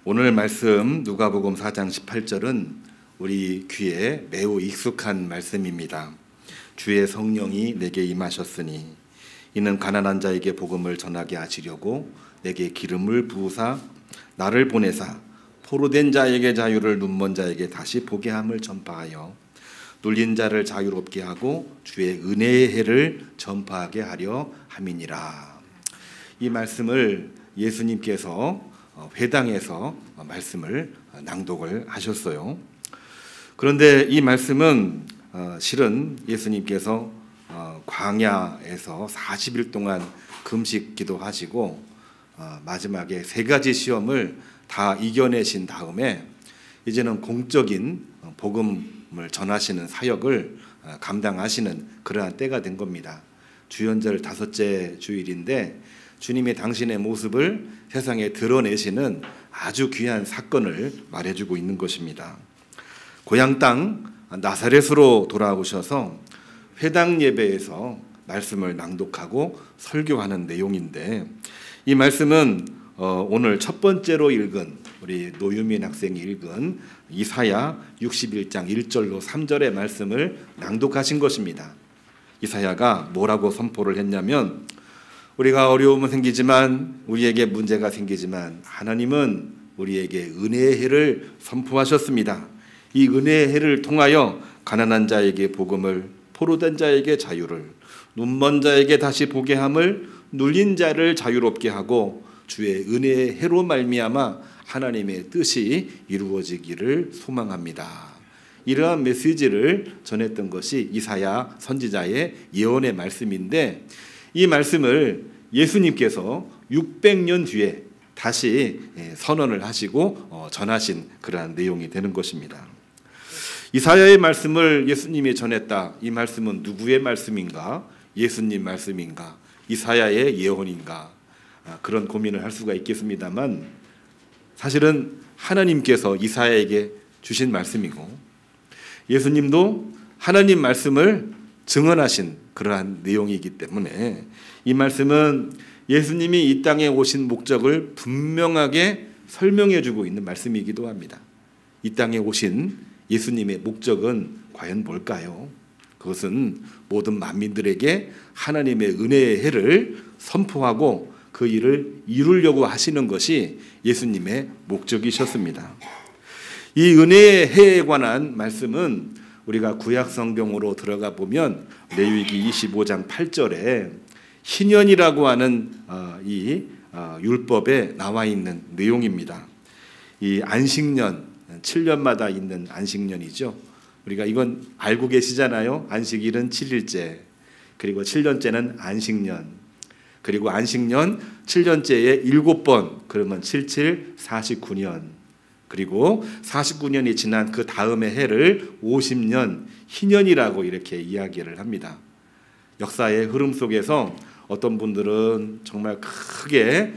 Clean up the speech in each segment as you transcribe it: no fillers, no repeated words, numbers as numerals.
오늘 말씀 누가복음 4장 18절은 우리 귀에 매우 익숙한 말씀입니다. 주의 성령이 내게 임하셨으니 이는 가난한 자에게 복음을 전하게 하시려고 내게 기름을 부으사 나를 보내사 포로된 자에게 자유를, 눈먼 자에게 다시 보게 함을 전파하여 눌린 자를 자유롭게 하고 주의 은혜의 해를 전파하게 하려 함이니라. 이 말씀을 예수님께서 회당에서 말씀을 낭독을 하셨어요. 그런데 이 말씀은 실은 예수님께서 광야에서 40일 동안 금식 기도하시고 마지막에 3가지 시험을 다 이겨내신 다음에 이제는 공적인 복음을 전하시는 사역을 감당하시는 그러한 때가 된 겁니다. 주연절 5째 주일인데 주님이 당신의 모습을 세상에 드러내시는 아주 귀한 사건을 말해주고 있는 것입니다. 고향 땅 나사렛으로 돌아오셔서 회당 예배에서 말씀을 낭독하고 설교하는 내용인데, 이 말씀은 오늘 첫 번째로 읽은 우리 노유민 학생이 읽은 이사야 61장 1절로 3절의 말씀을 낭독하신 것입니다. 이사야가 뭐라고 선포를 했냐면, 우리가 어려움은 생기지만, 우리에게 문제가 생기지만 하나님은 우리에게 은혜의 해를 선포하셨습니다. 이 은혜의 해를 통하여 가난한 자에게 복음을, 포로된 자에게 자유를, 눈먼 자에게 다시 보게 함을, 눌린 자를 자유롭게 하고 주의 은혜의 해로 말미암아 하나님의 뜻이 이루어지기를 소망합니다. 이러한 메시지를 전했던 것이 이사야 선지자의 예언의 말씀인데, 이 말씀을 예수님께서 600년 뒤에 다시 선언을 하시고 전하신 그러한 내용이 되는 것입니다. 이사야의 말씀을 예수님이 전했다. 이 말씀은 누구의 말씀인가? 예수님 말씀인가? 이사야의 예언인가? 그런 고민을 할 수가 있겠습니다만, 사실은 하나님께서 이사야에게 주신 말씀이고 예수님도 하나님 말씀을 증언하신 그러한 내용이기 때문에 이 말씀은 예수님이 이 땅에 오신 목적을 분명하게 설명해 주고 있는 말씀이기도 합니다. 이 땅에 오신 예수님의 목적은 과연 뭘까요? 그것은 모든 만민들에게 하나님의 은혜의 해를 선포하고 그 일을 이루려고 하시는 것이 예수님의 목적이셨습니다. 이 은혜의 해에 관한 말씀은 우리가 구약 성경으로 들어가 보면 레위기 25장 8절에 희년이라고 하는 이 율법에 나와 있는 내용입니다. 이 안식년, 7년마다 있는 안식년이죠. 우리가 이건 알고 계시잖아요. 안식일은 7일째, 그리고 7년째는 안식년, 그리고 안식년 7년째에 7번, 그러면 77, 49년, 그리고 49년이 지난 그 다음의 해를 50년, 희년이라고 이렇게 이야기를 합니다. 역사의 흐름 속에서 어떤 분들은 정말 크게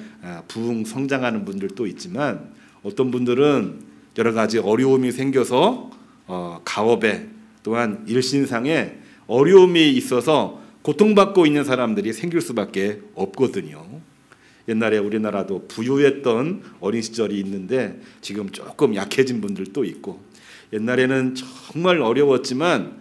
부흥 성장하는 분들도 있지만, 어떤 분들은 여러 가지 어려움이 생겨서 가업에 또한 일신상에 어려움이 있어서 고통받고 있는 사람들이 생길 수밖에 없거든요. 옛날에 우리나라도 부유했던 어린 시절이 있는데 지금 조금 약해진 분들도 있고, 옛날에는 정말 어려웠지만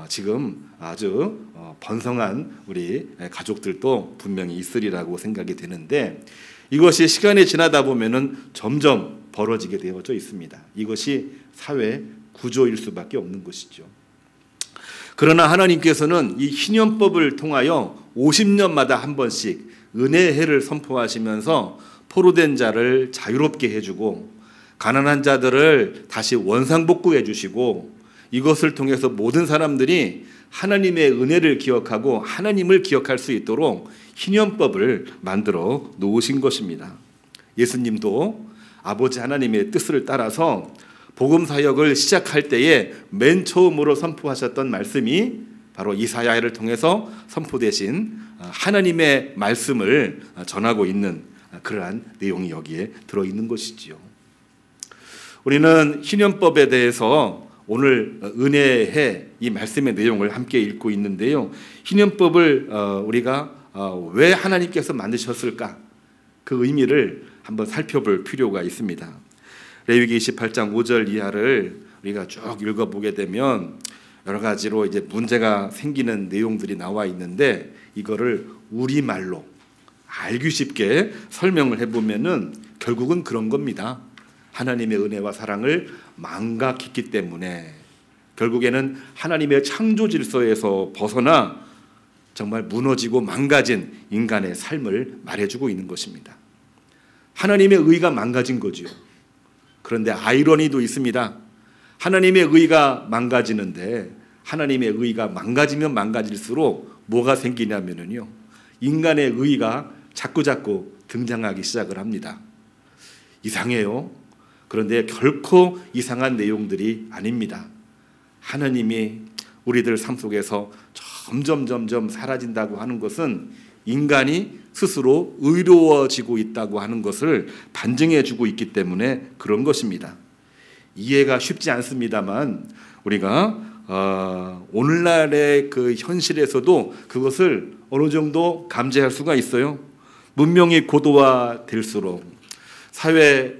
지금 아주 번성한 우리 가족들도 분명히 있으리라고 생각이 되는데, 이것이 시간이 지나다 보면은 점점 벌어지게 되어져 있습니다. 이것이 사회 구조일 수밖에 없는 것이죠. 그러나 하나님께서는 이 희년법을 통하여 50년마다 한 번씩 은혜의 해를 선포하시면서 포로된 자를 자유롭게 해주고 가난한 자들을 다시 원상복구해 주시고, 이것을 통해서 모든 사람들이 하나님의 은혜를 기억하고 하나님을 기억할 수 있도록 희년법을 만들어 놓으신 것입니다. 예수님도 아버지 하나님의 뜻을 따라서 복음 사역을 시작할 때에 맨 처음으로 선포하셨던 말씀이 바로 이사야를 통해서 선포되신 하나님의 말씀을 전하고 있는 그러한 내용이 여기에 들어있는 것이지요. 우리는 희년법에 대해서 오늘 은혜의 해 이 말씀의 내용을 함께 읽고 있는데요. 희년법을 우리가 왜 하나님께서 만드셨을까? 그 의미를 한번 살펴볼 필요가 있습니다. 레위기 28장 5절 이하를 우리가 쭉 읽어보게 되면 여러 가지로 이제 문제가 생기는 내용들이 나와 있는데, 이거를 우리말로 알기 쉽게 설명을 해보면은 결국은 그런 겁니다. 하나님의 은혜와 사랑을 망각했기 때문에 결국에는 하나님의 창조 질서에서 벗어나 정말 무너지고 망가진 인간의 삶을 말해주고 있는 것입니다. 하나님의 의가 망가진 거지요. 그런데 아이러니도 있습니다. 하나님의 의가 망가지는데, 하나님의 의가 망가지면 망가질수록 뭐가 생기냐면요, 인간의 의가 자꾸자꾸 등장하기 시작을 합니다. 이상해요. 그런데 결코 이상한 내용들이 아닙니다. 하나님이 우리들 삶 속에서 점점 사라진다고 하는 것은 인간이 스스로 의로워지고 있다고 하는 것을 반증해 주고 있기 때문에 그런 것입니다. 이해가 쉽지 않습니다만 우리가 오늘날의 그 현실에서도 그것을 어느 정도 감지할 수가 있어요. 문명이 고도화될수록, 사회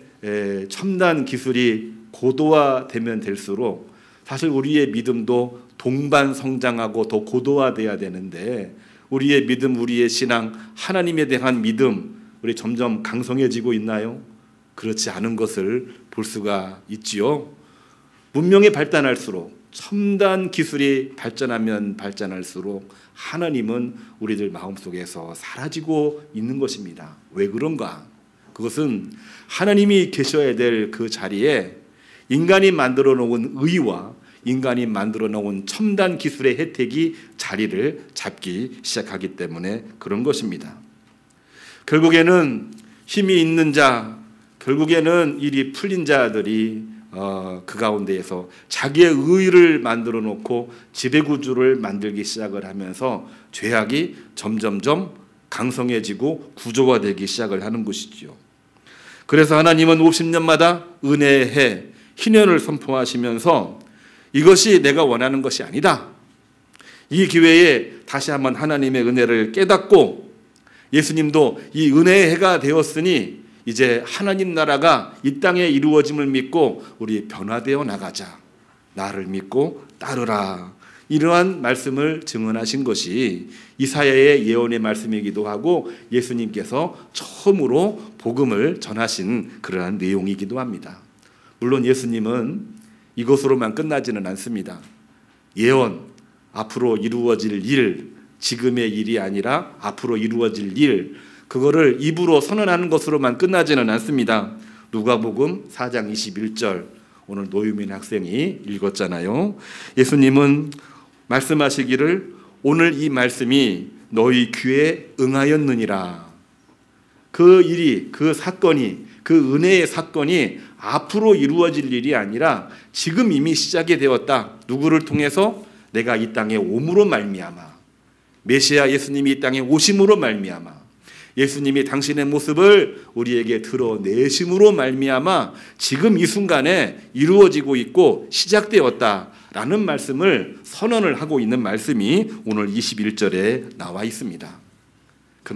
첨단 기술이 고도화되면 될수록 사실 우리의 믿음도 동반 성장하고 더 고도화돼야 되는데, 우리의 믿음, 우리의 신앙, 하나님에 대한 믿음, 우리 점점 강성해지고 있나요? 그렇지 않은 것을 볼 수가 있지요. 문명이 발달할수록, 첨단 기술이 발전하면 발전할수록 하나님은 우리들 마음속에서 사라지고 있는 것입니다. 왜 그런가? 그것은 하나님이 계셔야 될 그 자리에 인간이 만들어 놓은 의와 인간이 만들어 놓은 첨단 기술의 혜택이 자리를 잡기 시작하기 때문에 그런 것입니다. 결국에는 힘이 있는 자, 결국에는 일이 풀린 자들이 그 가운데에서 자기의 의를 만들어 놓고 지배구조를 만들기 시작을 하면서 죄악이 점점점 강성해지고 구조화되기 시작을 하는 것이지요. 그래서 하나님은 50년마다 은혜의 해, 희년을 선포하시면서 이것이 내가 원하는 것이 아니다. 이 기회에 다시 한번 하나님의 은혜를 깨닫고, 예수님도 이 은혜의 해가 되었으니 이제 하나님 나라가 이 땅에 이루어짐을 믿고 우리 변화되어 나가자. 나를 믿고 따르라. 이러한 말씀을 증언하신 것이 이사야의 예언의 말씀이기도 하고 예수님께서 처음으로 복음을 전하신 그러한 내용이기도 합니다. 물론 예수님은 이것으로만 끝나지는 않습니다. 예언, 앞으로 이루어질 일, 지금의 일이 아니라 앞으로 이루어질 일, 그거를 입으로 선언하는 것으로만 끝나지는 않습니다. 누가복음 4장 21절, 오늘 노유민 학생이 읽었잖아요. 예수님은 말씀하시기를 오늘 이 말씀이 너희 귀에 응하였느니라. 그 일이, 그 사건이, 그 은혜의 사건이 앞으로 이루어질 일이 아니라 지금 이미 시작이 되었다. 누구를 통해서? 내가 이 땅에 옴으로 말미암아, 메시아 예수님이 이 땅에 오심으로 말미암아, 예수님이 당신의 모습을 우리에게 드러내심으로 말미암아 지금 이 순간에 이루어지고 있고 시작되었다라는 말씀을 선언을 하고 있는 말씀이 오늘 21절에 나와 있습니다. 그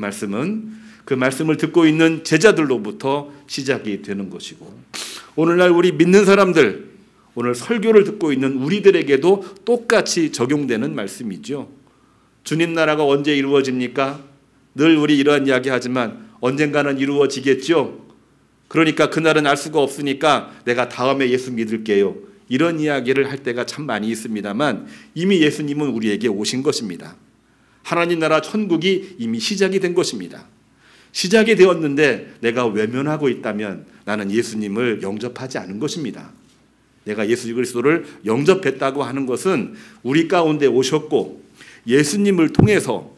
말씀을 듣고 있는 제자들로부터 시작이 되는 것이고, 오늘날 우리 믿는 사람들, 오늘 설교를 듣고 있는 우리들에게도 똑같이 적용되는 말씀이죠. 주님 나라가 언제 이루어집니까? 늘 우리 이러한 이야기 하지만 언젠가는 이루어지겠죠. 그러니까 그날은 알 수가 없으니까 내가 다음에 예수 믿을게요. 이런 이야기를 할 때가 참 많이 있습니다만 이미 예수님은 우리에게 오신 것입니다. 하나님 나라 천국이 이미 시작이 된 것입니다. 시작이 되었는데 내가 외면하고 있다면 나는 예수님을 영접하지 않은 것입니다. 내가 예수 그리스도를 영접했다고 하는 것은 우리 가운데 오셨고 예수님을 통해서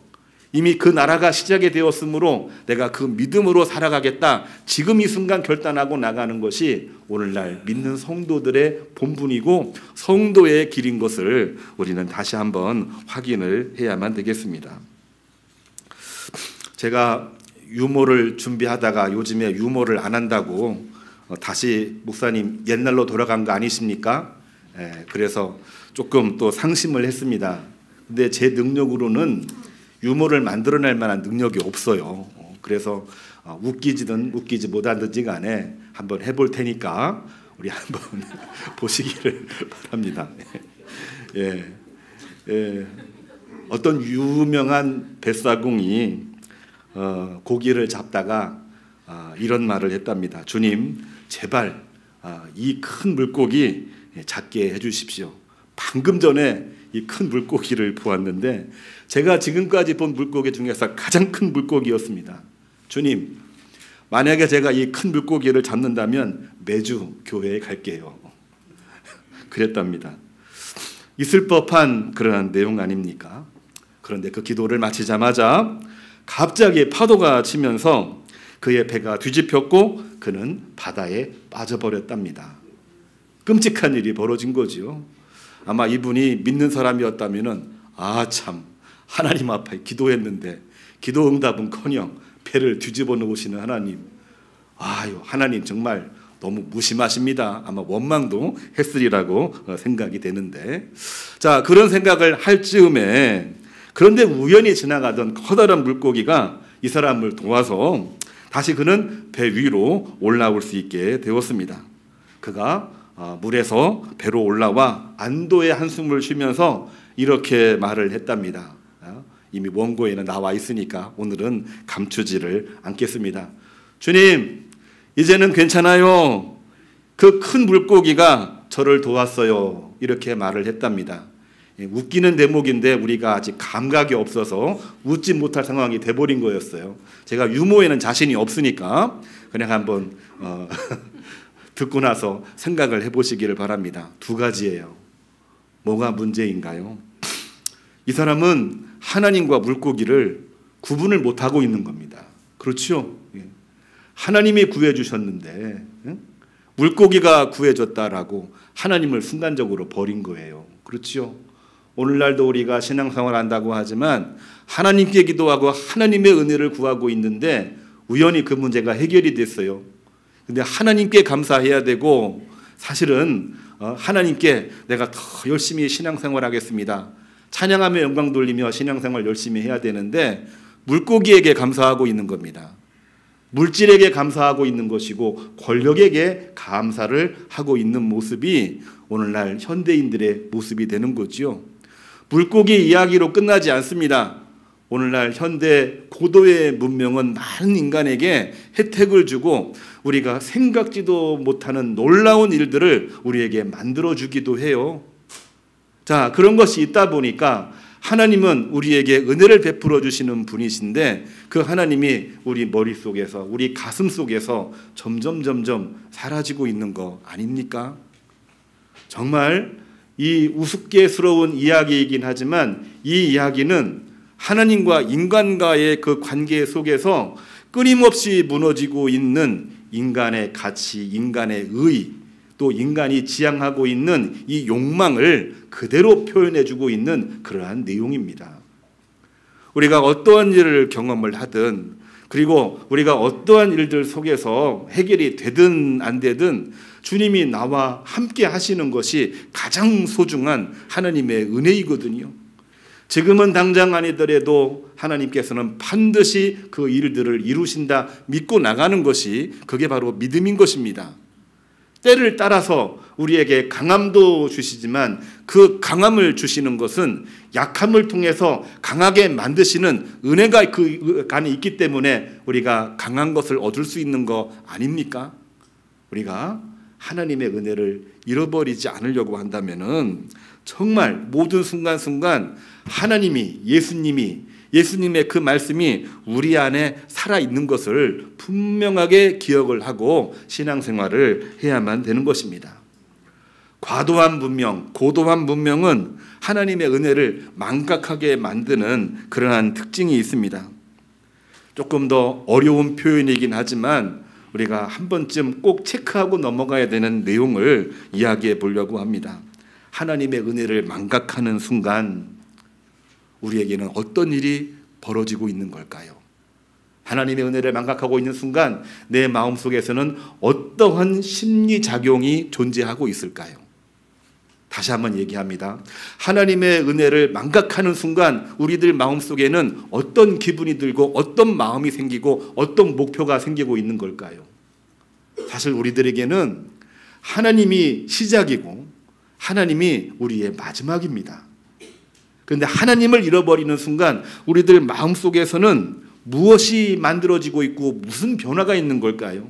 이미 그 나라가 시작이 되었으므로 내가 그 믿음으로 살아가겠다, 지금 이 순간 결단하고 나가는 것이 오늘날 믿는 성도들의 본분이고 성도의 길인 것을 우리는 다시 한번 확인을 해야만 되겠습니다. 제가 유모를 준비하다가 요즘에 유모를 안 한다고 다시 목사님 옛날로 돌아간 거 아니십니까? 그래서 조금 또 상심을 했습니다. 근데 제 능력으로는 유모를 만들어낼 만한 능력이 없어요. 그래서 웃기지든 웃기지 못하든지 간에 한번 해볼 테니까 우리 한번 보시기를 바랍니다. 예, 예, 어떤 유명한 뱃사공이 고기를 잡다가 이런 말을 했답니다. 주님, 제발 이 큰 물고기 잡게 해주십시오. 방금 전에 이 큰 물고기를 보았는데 제가 지금까지 본 물고기 중에서 가장 큰 물고기였습니다. 주님, 만약에 제가 이 큰 물고기를 잡는다면 매주 교회에 갈게요. 그랬답니다. 있을 법한 그러한 내용 아닙니까? 그런데 그 기도를 마치자마자 갑자기 파도가 치면서 그의 배가 뒤집혔고 그는 바다에 빠져버렸답니다. 끔찍한 일이 벌어진 거지요. 아마 이분이 믿는 사람이었다면은 참 하나님 앞에 기도했는데 기도 응답은커녕 배를 뒤집어 놓으시는 하나님, 하나님 정말 너무 무심하십니다. 아마 원망도 했으리라고 생각이 되는데, 자, 그런 생각을 할 즈음에 그런데 우연히 지나가던 커다란 물고기가 이 사람을 도와서 다시 그는 배 위로 올라올 수 있게 되었습니다. 그가 물에서 배로 올라와 안도의 한숨을 쉬면서 이렇게 말을 했답니다. 이미 원고에는 나와 있으니까 오늘은 감추지를 않겠습니다. 주님, 이제는 괜찮아요. 그 큰 물고기가 저를 도왔어요. 이렇게 말을 했답니다. 웃기는 대목인데 우리가 아직 감각이 없어서 웃지 못할 상황이 돼버린 거였어요. 제가 유머에는 자신이 없으니까 그냥 한번 듣고 나서 생각을 해보시기를 바랍니다. 두 가지예요. 뭐가 문제인가요? 이 사람은 하나님과 물고기를 구분을 못하고 있는 겁니다. 그렇죠? 하나님이 구해주셨는데 물고기가 구해줬다라고 하나님을 순간적으로 버린 거예요. 그렇죠? 오늘날도 우리가 신앙생활 한다고 하지만 하나님께 기도하고 하나님의 은혜를 구하고 있는데 우연히 그 문제가 해결이 됐어요. 근데 하나님께 감사해야 되고 사실은 하나님께 내가 더 열심히 신앙생활 하겠습니다. 찬양하며 영광 돌리며 신앙생활 열심히 해야 되는데 물고기에게 감사하고 있는 겁니다. 물질에게 감사하고 있는 것이고 권력에게 감사를 하고 있는 모습이 오늘날 현대인들의 모습이 되는 거죠. 물고기 이야기로 끝나지 않습니다. 오늘날 현대 고도의 문명은 많은 인간에게 혜택을 주고 우리가 생각지도 못하는 놀라운 일들을 우리에게 만들어주기도 해요. 자, 그런 것이 있다 보니까 하나님은 우리에게 은혜를 베풀어 주시는 분이신데 그 하나님이 우리 머릿속에서 우리 가슴 속에서 점점 사라지고 있는 거 아닙니까? 정말 이 우스꽝스러운 이야기이긴 하지만 이 이야기는 하나님과 인간과의 그 관계 속에서 끊임없이 무너지고 있는 인간의 가치, 인간의 의, 또 인간이 지향하고 있는 이 욕망을 그대로 표현해주고 있는 그러한 내용입니다. 우리가 어떠한 일을 경험을 하든 그리고 우리가 어떠한 일들 속에서 해결이 되든 안 되든 주님이 나와 함께 하시는 것이 가장 소중한 하나님의 은혜이거든요. 지금은 당장 아니더라도 하나님께서는 반드시 그 일들을 이루신다 믿고 나가는 것이 그게 바로 믿음인 것입니다. 때를 따라서 우리에게 강함도 주시지만 그 강함을 주시는 것은 약함을 통해서 강하게 만드시는 은혜가 그 안에 있기 때문에 우리가 강한 것을 얻을 수 있는 거 아닙니까? 우리가 하나님의 은혜를 잃어버리지 않으려고 한다면은 정말 모든 순간순간 하나님이 예수님의 그 말씀이 우리 안에 살아있는 것을 분명하게 기억을 하고 신앙생활을 해야만 되는 것입니다. 과도한 문명, 고도한 문명은 하나님의 은혜를 망각하게 만드는 그러한 특징이 있습니다. 조금 더 어려운 표현이긴 하지만 우리가 한 번쯤 꼭 체크하고 넘어가야 되는 내용을 이야기해 보려고 합니다. 하나님의 은혜를 망각하는 순간 우리에게는 어떤 일이 벌어지고 있는 걸까요? 하나님의 은혜를 망각하고 있는 순간 내 마음속에서는 어떠한 심리작용이 존재하고 있을까요? 다시 한번 얘기합니다. 하나님의 은혜를 망각하는 순간 우리들 마음속에는 어떤 기분이 들고 어떤 마음이 생기고 어떤 목표가 생기고 있는 걸까요? 사실 우리들에게는 하나님이 시작이고 하나님이 우리의 마지막입니다. 그런데 하나님을 잃어버리는 순간 우리들 마음속에서는 무엇이 만들어지고 있고 무슨 변화가 있는 걸까요?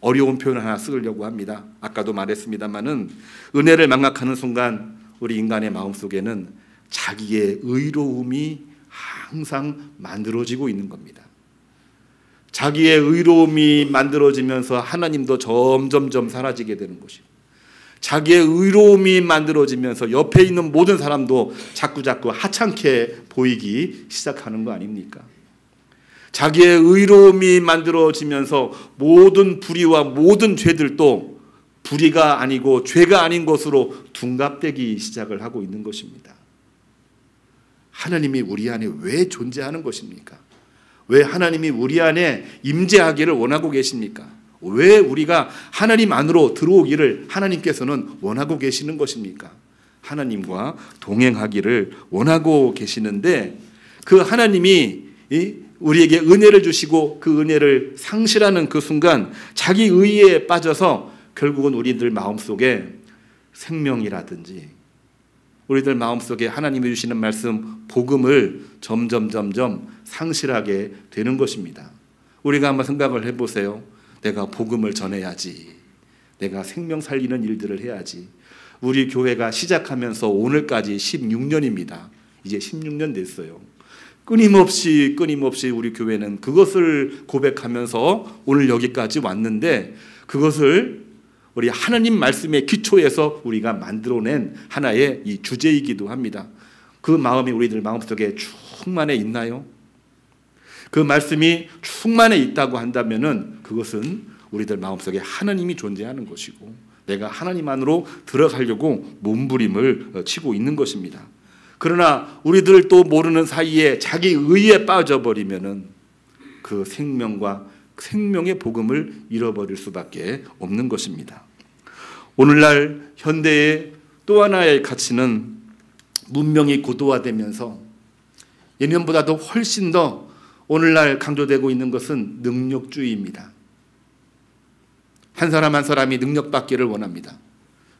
어려운 표현 하나 쓰려고 합니다. 아까도 말했습니다마는 은혜를 망각하는 순간 우리 인간의 마음속에는 자기의 의로움이 항상 만들어지고 있는 겁니다. 자기의 의로움이 만들어지면서 하나님도 점점점 사라지게 되는 것이고, 자기의 의로움이 만들어지면서 옆에 있는 모든 사람도 자꾸자꾸 하찮게 보이기 시작하는 거 아닙니까? 자기의 의로움이 만들어지면서 모든 불의와 모든 죄들도 불의가 아니고 죄가 아닌 것으로 둔갑되기 시작을 하고 있는 것입니다. 하나님이 우리 안에 왜 존재하는 것입니까? 왜 하나님이 우리 안에 임재하기를 원하고 계십니까? 왜 우리가 하나님 안으로 들어오기를 하나님께서는 원하고 계시는 것입니까? 하나님과 동행하기를 원하고 계시는데, 그 하나님이 우리에게 은혜를 주시고 그 은혜를 상실하는 그 순간 자기 의에 빠져서 결국은 우리들 마음속에 생명이라든지 우리들 마음속에 하나님이 주시는 말씀, 복음을 점점 상실하게 되는 것입니다. 우리가 한번 생각을 해보세요. 내가 복음을 전해야지, 내가 생명 살리는 일들을 해야지. 우리 교회가 시작하면서 오늘까지 16년입니다. 이제 16년 됐어요. 끊임없이 우리 교회는 그것을 고백하면서 오늘 여기까지 왔는데, 그것을 우리 하나님 말씀의 기초에서 우리가 만들어낸 하나의 이 주제이기도 합니다. 그 마음이 우리들 마음속에 충만해 있나요? 그 말씀이 충만해 있다고 한다면은 그것은 우리들 마음속에 하나님이 존재하는 것이고 내가 하나님 안으로 들어가려고 몸부림을 치고 있는 것입니다. 그러나 우리들 또 모르는 사이에 자기 의에 빠져버리면은 그 생명과 생명의 복음을 잃어버릴 수밖에 없는 것입니다. 오늘날 현대의 또 하나의 가치는 문명이 고도화되면서 예년보다도 훨씬 더 오늘날 강조되고 있는 것은 능력주의입니다. 한 사람 한 사람이 능력받기를 원합니다.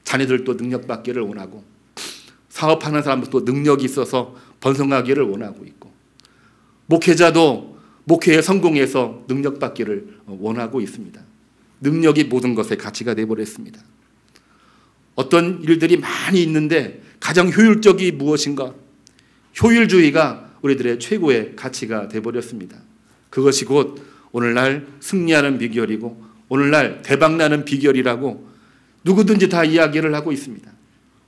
자녀들도 능력받기를 원하고, 사업하는 사람도 능력이 있어서 번성하기를 원하고 있고, 목회자도 목회에 성공해서 능력받기를 원하고 있습니다. 능력이 모든 것의 가치가 되어버렸습니다. 어떤 일들이 많이 있는데 가장 효율적이 무엇인가? 효율주의가 우리들의 최고의 가치가 되어버렸습니다. 그것이 곧 오늘날 승리하는 비결이고 오늘날 대박나는 비결이라고 누구든지 다 이야기를 하고 있습니다.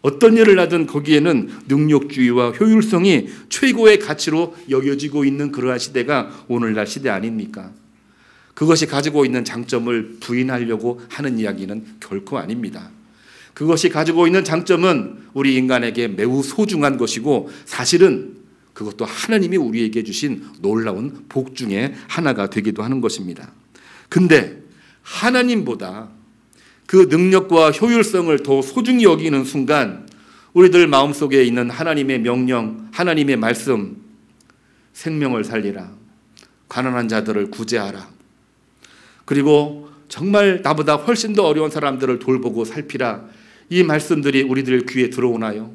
어떤 일을 하든 거기에는 능력주의와 효율성이 최고의 가치로 여겨지고 있는 그러한 시대가 오늘날 시대 아닙니까? 그것이 가지고 있는 장점을 부인하려고 하는 이야기는 결코 아닙니다. 그것이 가지고 있는 장점은 우리 인간에게 매우 소중한 것이고 사실은 그것도 하나님이 우리에게 주신 놀라운 복 중에 하나가 되기도 하는 것입니다. 근데 하나님보다 그 능력과 효율성을 더 소중히 여기는 순간 우리들 마음속에 있는 하나님의 명령, 하나님의 말씀, 생명을 살리라, 가난한 자들을 구제하라, 그리고 정말 나보다 훨씬 더 어려운 사람들을 돌보고 살피라, 이 말씀들이 우리들 귀에 들어오나요?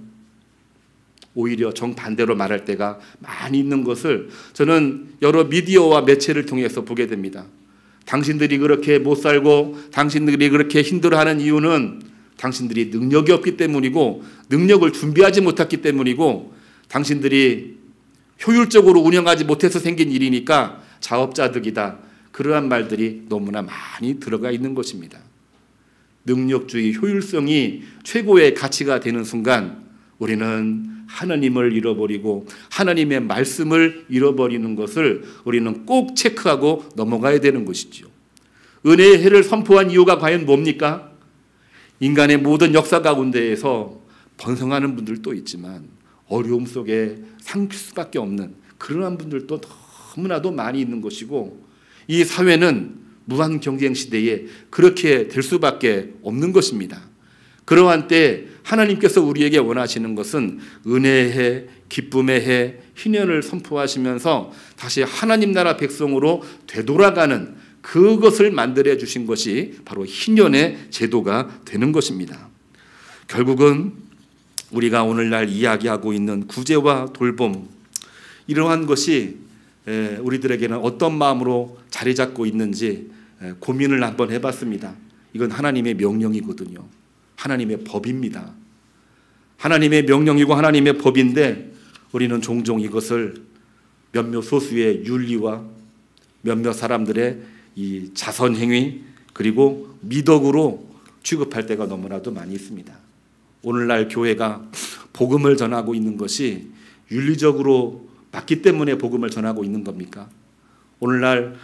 오히려 정반대로 말할 때가 많이 있는 것을 저는 여러 미디어와 매체를 통해서 보게 됩니다. 당신들이 그렇게 못 살고 당신들이 그렇게 힘들어하는 이유는 당신들이 능력이 없기 때문이고 능력을 준비하지 못했기 때문이고 당신들이 효율적으로 운영하지 못해서 생긴 일이니까 자업자득이다. 그러한 말들이 너무나 많이 들어가 있는 것입니다. 능력주의, 효율성이 최고의 가치가 되는 순간 우리는 하나님을 잃어버리고 하나님의 말씀을 잃어버리는 것을 우리는 꼭 체크하고 넘어가야 되는 것이죠. 은혜의 해를 선포한 이유가 과연 뭡니까? 인간의 모든 역사 가운데에서 번성하는 분들도 있지만 어려움 속에 삼킬 수밖에 없는 그러한 분들도 너무나도 많이 있는 것이고, 이 사회는 무한 경쟁 시대에 그렇게 될 수밖에 없는 것입니다. 그러한 때 하나님께서 우리에게 원하시는 것은 은혜의 해, 기쁨의 해, 희년을 선포하시면서 다시 하나님 나라 백성으로 되돌아가는 그것을 만들어 주신 것이 바로 희년의 제도가 되는 것입니다. 결국은 우리가 오늘날 이야기하고 있는 구제와 돌봄, 이러한 것이 우리들에게는 어떤 마음으로 자리 잡고 있는지 고민을 한번 해봤습니다. 이건 하나님의 명령이거든요. 하나님의 법입니다. 하나님의 명령이고 하나님의 법인데 우리는 종종 이것을 몇몇 소수의 윤리와 몇몇 사람들의 이 자선행위 그리고 미덕으로 취급할 때가 너무나도 많이 있습니다. 오늘날 교회가 복음을 전하고 있는 것이 윤리적으로 맞기 때문에 복음을 전하고 있는 겁니까? 오늘날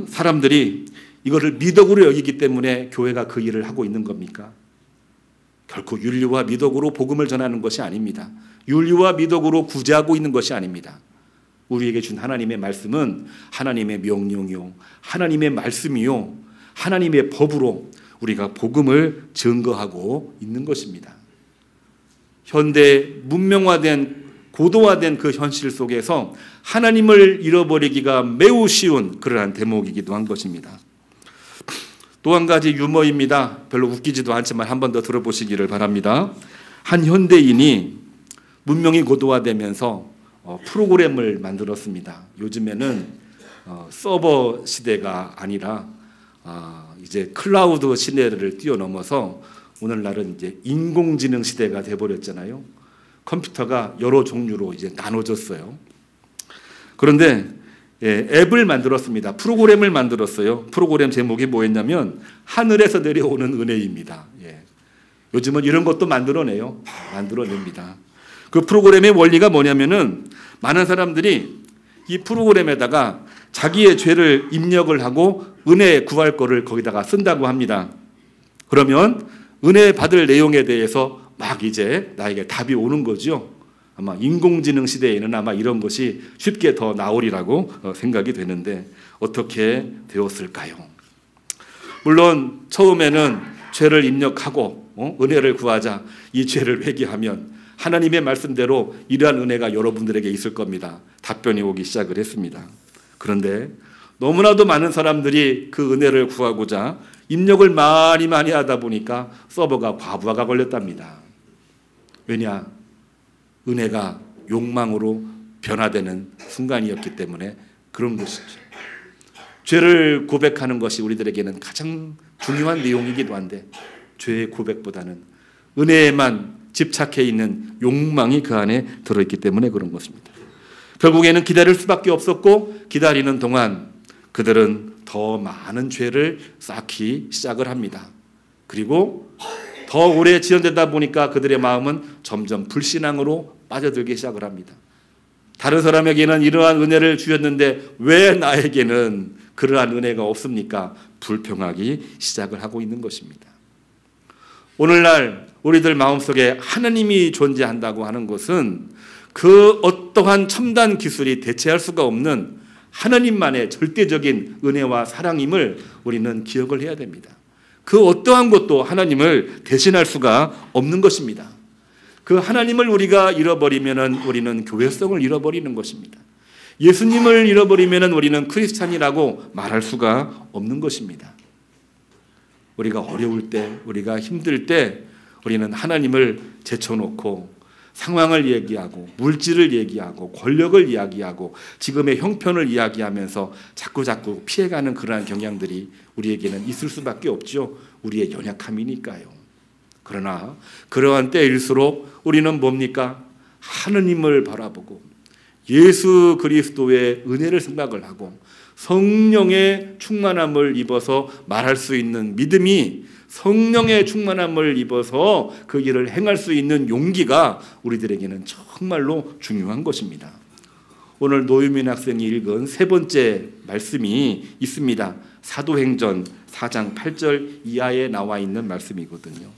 사람들이 이거를 미덕으로 여기기 때문에 교회가 그 일을 하고 있는 겁니까? 결코 윤리와 미덕으로 복음을 전하는 것이 아닙니다. 윤리와 미덕으로 구제하고 있는 것이 아닙니다. 우리에게 준 하나님의 말씀은 하나님의 명령이요, 하나님의 말씀이요, 하나님의 법으로 우리가 복음을 증거하고 있는 것입니다. 현대 문명화된 고도화된 그 현실 속에서 하나님을 잃어버리기가 매우 쉬운 그러한 대목이기도 한 것입니다. 또 한 가지 유머입니다. 별로 웃기지도 않지만 한 번 더 들어보시기를 바랍니다. 한 현대인이 문명이 고도화되면서 프로그램을 만들었습니다. 요즘에는 서버 시대가 아니라 이제 클라우드 시대를 뛰어넘어서 오늘날은 이제 인공지능 시대가 돼버렸잖아요. 컴퓨터가 여러 종류로 이제 나눠졌어요. 그런데 앱을 만들었습니다. 프로그램을 만들었어요. 프로그램 제목이 뭐였냐면 하늘에서 내려오는 은혜입니다. 요즘은 이런 것도 만들어냅니다. 그 프로그램의 원리가 뭐냐면은 많은 사람들이 이 프로그램에다가 자기의 죄를 입력을 하고 은혜 구할 거를 거기다가 쓴다고 합니다. 그러면 은혜 받을 내용에 대해서 막 이제 나에게 답이 오는 거죠. 아마 인공지능 시대에는 아마 이런 것이 쉽게 더 나오리라고 생각이 되는데 어떻게 되었을까요? 물론 처음에는 죄를 입력하고 은혜를 구하자 이 죄를 회개하면 하나님의 말씀대로 이러한 은혜가 여러분들에게 있을 겁니다. 답변이 오기 시작을 했습니다. 그런데 너무나도 많은 사람들이 그 은혜를 구하고자 입력을 많이 하다 보니까 서버가 과부하가 걸렸답니다. 왜냐? 은혜가 욕망으로 변화되는 순간이었기 때문에 그런 것이죠. 죄를 고백하는 것이 우리들에게는 가장 중요한 내용이기도 한데 죄의 고백보다는 은혜에만 집착해 있는 욕망이 그 안에 들어있기 때문에 그런 것입니다. 결국에는 기다릴 수밖에 없었고 기다리는 동안 그들은 더 많은 죄를 쌓기 시작을 합니다. 그리고 더 오래 지연되다 보니까 그들의 마음은 점점 불신앙으로 빠져들기 시작을 합니다. 다른 사람에게는 이러한 은혜를 주셨는데 왜 나에게는 그러한 은혜가 없습니까? 불평하기 시작을 하고 있는 것입니다. 오늘날 우리들 마음속에 하나님이 존재한다고 하는 것은 그 어떠한 첨단 기술이 대체할 수가 없는 하나님만의 절대적인 은혜와 사랑임을 우리는 기억을 해야 됩니다. 그 어떠한 것도 하나님을 대신할 수가 없는 것입니다. 그 하나님을 우리가 잃어버리면 우리는 교회성을 잃어버리는 것입니다. 예수님을 잃어버리면 우리는 크리스찬이라고 말할 수가 없는 것입니다. 우리가 어려울 때, 우리가 힘들 때 우리는 하나님을 제쳐놓고 상황을 얘기하고 물질을 얘기하고 권력을 이야기하고 지금의 형편을 이야기하면서 자꾸 피해가는 그러한 경향들이 우리에게는 있을 수밖에 없죠. 우리의 연약함이니까요. 그러나 그러한 때일수록 우리는 뭡니까? 하느님을 바라보고 예수 그리스도의 은혜를 생각을 하고 성령의 충만함을 입어서 말할 수 있는 믿음이 성령의 충만함을 입어서 그 일을 행할 수 있는 용기가 우리들에게는 정말로 중요한 것입니다. 오늘 노유민 학생이 읽은 세 번째 말씀이 있습니다. 사도행전 4장 8절 이하에 나와 있는 말씀이거든요.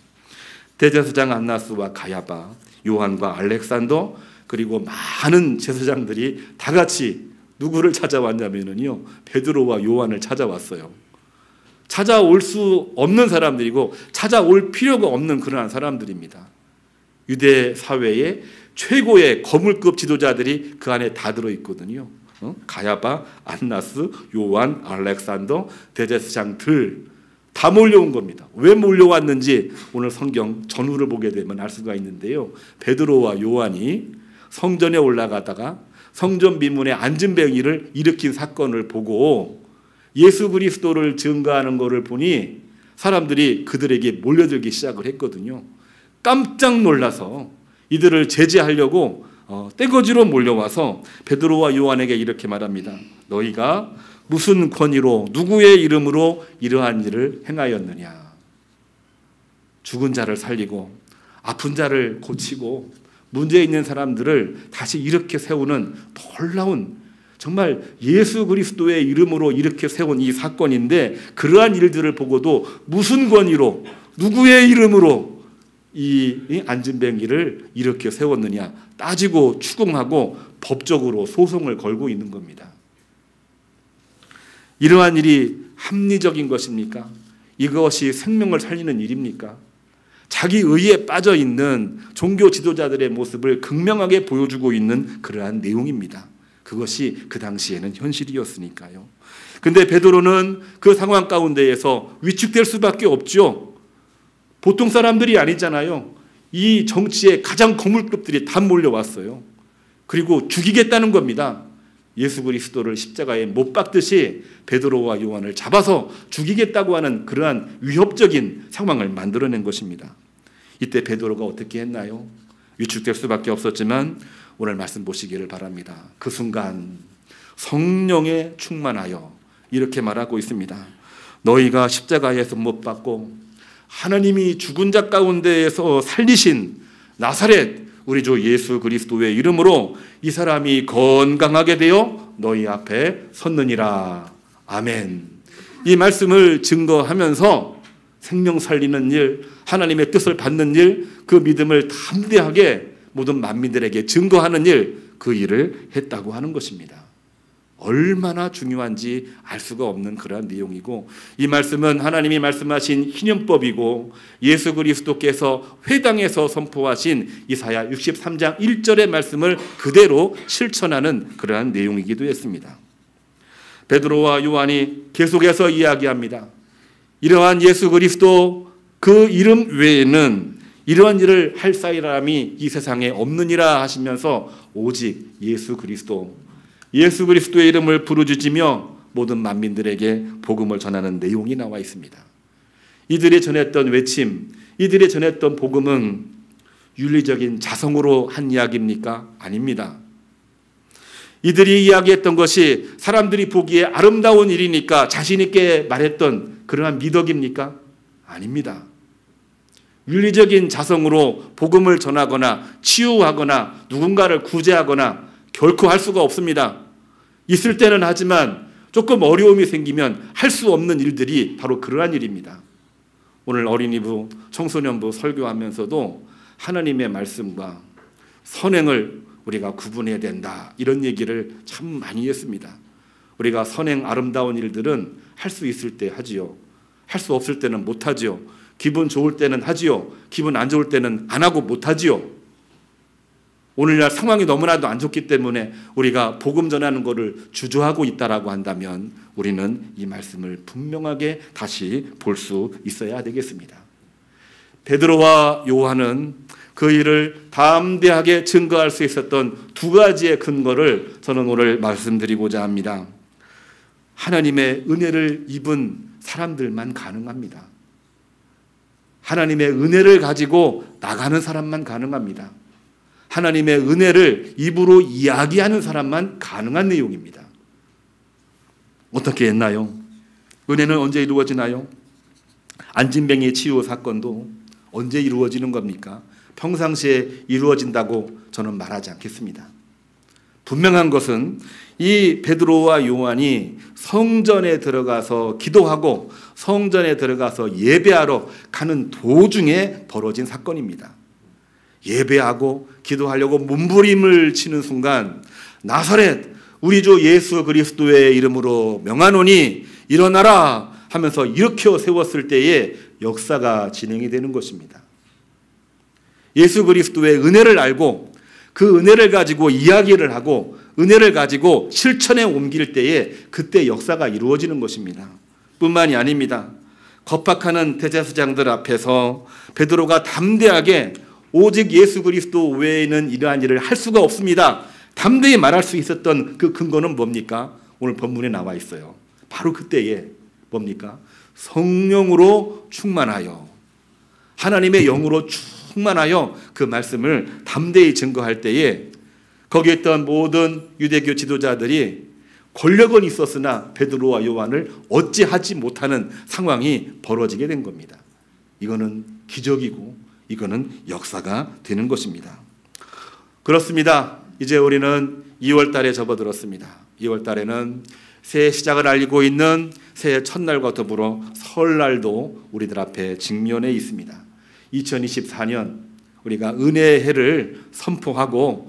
대제사장 안나스와 가야바, 요한과 알렉산더 그리고 많은 제사장들이 다 같이 누구를 찾아왔냐면요, 베드로와 요한을 찾아왔어요. 찾아올 수 없는 사람들이고 찾아올 필요가 없는 그러한 사람들입니다. 유대 사회의 최고의 거물급 지도자들이 그 안에 다 들어있거든요. 가야바, 안나스, 요한, 알렉산더, 대제사장들 다 몰려온 겁니다. 왜 몰려왔는지 오늘 성경 전후를 보게 되면 알 수가 있는데요. 베드로와 요한이 성전에 올라가다가 성전 비문에 안진뱅이를 일으킨 사건을 보고 예수 그리스도를 증거하는 것을 보니 사람들이 그들에게 몰려들기 시작을 했거든요. 깜짝 놀라서 이들을 제지하려고 떼거지로 몰려와서 베드로와 요한에게 이렇게 말합니다. 너희가 무슨 권위로 누구의 이름으로 이러한 일을 행하였느냐. 죽은 자를 살리고 아픈 자를 고치고 문제 있는 사람들을 다시 이렇게 세우는 놀라운, 정말 예수 그리스도의 이름으로 이렇게 세운 이 사건인데, 그러한 일들을 보고도 무슨 권위로 누구의 이름으로 이 안진뱅이를 이렇게 세웠느냐 따지고 추궁하고 법적으로 소송을 걸고 있는 겁니다. 이러한 일이 합리적인 것입니까? 이것이 생명을 살리는 일입니까? 자기 의에 빠져 있는 종교 지도자들의 모습을 극명하게 보여주고 있는 그러한 내용입니다. 그것이 그 당시에는 현실이었으니까요. 근데 베드로는 그 상황 가운데에서 위축될 수밖에 없죠. 보통 사람들이 아니잖아요. 이 정치의 가장 거물급들이 다 몰려왔어요. 그리고 죽이겠다는 겁니다. 예수 그리스도를 십자가에 못 박듯이 베드로와 요한을 잡아서 죽이겠다고 하는 그러한 위협적인 상황을 만들어낸 것입니다. 이때 베드로가 어떻게 했나요? 위축될 수밖에 없었지만 오늘 말씀 보시기를 바랍니다. 그 순간 성령에 충만하여 이렇게 말하고 있습니다. 너희가 십자가에서 못 박고 하나님이 죽은 자 가운데에서 살리신 나사렛 우리 주 예수 그리스도의 이름으로 이 사람이 건강하게 되어 너희 앞에 섰느니라. 아멘. 이 말씀을 증거하면서 생명 살리는 일, 하나님의 뜻을 받는 일, 그 믿음을 담대하게 모든 만민들에게 증거하는 일, 그 일을 했다고 하는 것입니다. 얼마나 중요한지 알 수가 없는 그러한 내용이고, 이 말씀은 하나님이 말씀하신 희년법이고 예수 그리스도께서 회당에서 선포하신 이사야 63장 1절의 말씀을 그대로 실천하는 그러한 내용이기도 했습니다. 베드로와 요한이 계속해서 이야기합니다. 이러한 예수 그리스도 그 이름 외에는 이러한 일을 할 사람이 이 세상에 없느니라 하시면서 오직 예수 그리스도의 이름을 부르짖으며 모든 만민들에게 복음을 전하는 내용이 나와 있습니다. 이들이 전했던 외침, 이들이 전했던 복음은 윤리적인 자성으로 한 이야기입니까? 아닙니다. 이들이 이야기했던 것이 사람들이 보기에 아름다운 일이니까 자신 있게 말했던 그러한 미덕입니까? 아닙니다. 윤리적인 자성으로 복음을 전하거나 치유하거나 누군가를 구제하거나 결코 할 수가 없습니다. 있을 때는 하지만 조금 어려움이 생기면 할 수 없는 일들이 바로 그러한 일입니다. 오늘 어린이부, 청소년부 설교하면서도 하나님의 말씀과 선행을 우리가 구분해야 된다, 이런 얘기를 참 많이 했습니다. 우리가 선행 아름다운 일들은 할 수 있을 때 하지요. 할 수 없을 때는 못하지요. 기분 좋을 때는 하지요. 기분 안 좋을 때는 안 하고 못하지요. 오늘날 상황이 너무나도 안 좋기 때문에 우리가 복음 전하는 것을 주저하고 있다라고 한다면 우리는 이 말씀을 분명하게 다시 볼 수 있어야 되겠습니다. 베드로와 요한은 그 일을 담대하게 증거할 수 있었던 두 가지의 근거를 저는 오늘 말씀드리고자 합니다. 하나님의 은혜를 입은 사람들만 가능합니다. 하나님의 은혜를 가지고 나가는 사람만 가능합니다. 하나님의 은혜를 입으로 이야기하는 사람만 가능한 내용입니다. 어떻게 했나요? 은혜는 언제 이루어지나요? 안진뱅이 치유 사건도 언제 이루어지는 겁니까? 평상시에 이루어진다고 저는 말하지 않겠습니다. 분명한 것은 이 베드로와 요한이 성전에 들어가서 기도하고 성전에 들어가서 예배하러 가는 도중에 벌어진 사건입니다. 예배하고 기도하려고 몸부림을 치는 순간 나사렛 우리 주 예수 그리스도의 이름으로 명하노니 일어나라 하면서 일으켜 세웠을 때에 역사가 진행이 되는 것입니다. 예수 그리스도의 은혜를 알고 그 은혜를 가지고 이야기를 하고 은혜를 가지고 실천에 옮길 때에 그때 역사가 이루어지는 것입니다. 뿐만이 아닙니다. 겁박하는 대제사장들 앞에서 베드로가 담대하게 오직 예수 그리스도 외에는 이러한 일을 할 수가 없습니다. 담대히 말할 수 있었던 그 근거는 뭡니까? 오늘 본문에 나와 있어요. 바로 그때에 뭡니까? 성령으로 충만하여, 하나님의 영으로 충만하여 그 말씀을 담대히 증거할 때에 거기에 있던 모든 유대교 지도자들이 권력은 있었으나 베드로와 요한을 어찌하지 못하는 상황이 벌어지게 된 겁니다. 이거는 기적이고 이거는 역사가 되는 것입니다. 그렇습니다. 이제 우리는 2월 달에 접어들었습니다. 2월 달에는 새해 시작을 알리고 있는 새해 첫날과 더불어 설날도 우리들 앞에 직면해 있습니다. 2024년 우리가 은혜의 해를 선포하고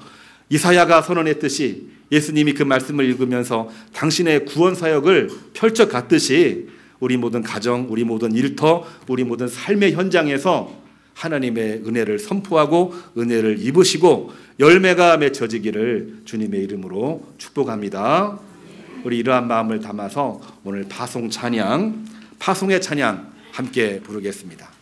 이사야가 선언했듯이 예수님이 그 말씀을 읽으면서 당신의 구원 사역을 펼쳐갔듯이 우리 모든 가정, 우리 모든 일터, 우리 모든 삶의 현장에서 하나님의 은혜를 선포하고 은혜를 입으시고 열매가 맺혀지기를 주님의 이름으로 축복합니다. 우리 이러한 마음을 담아서 오늘 파송의 찬양 함께 부르겠습니다.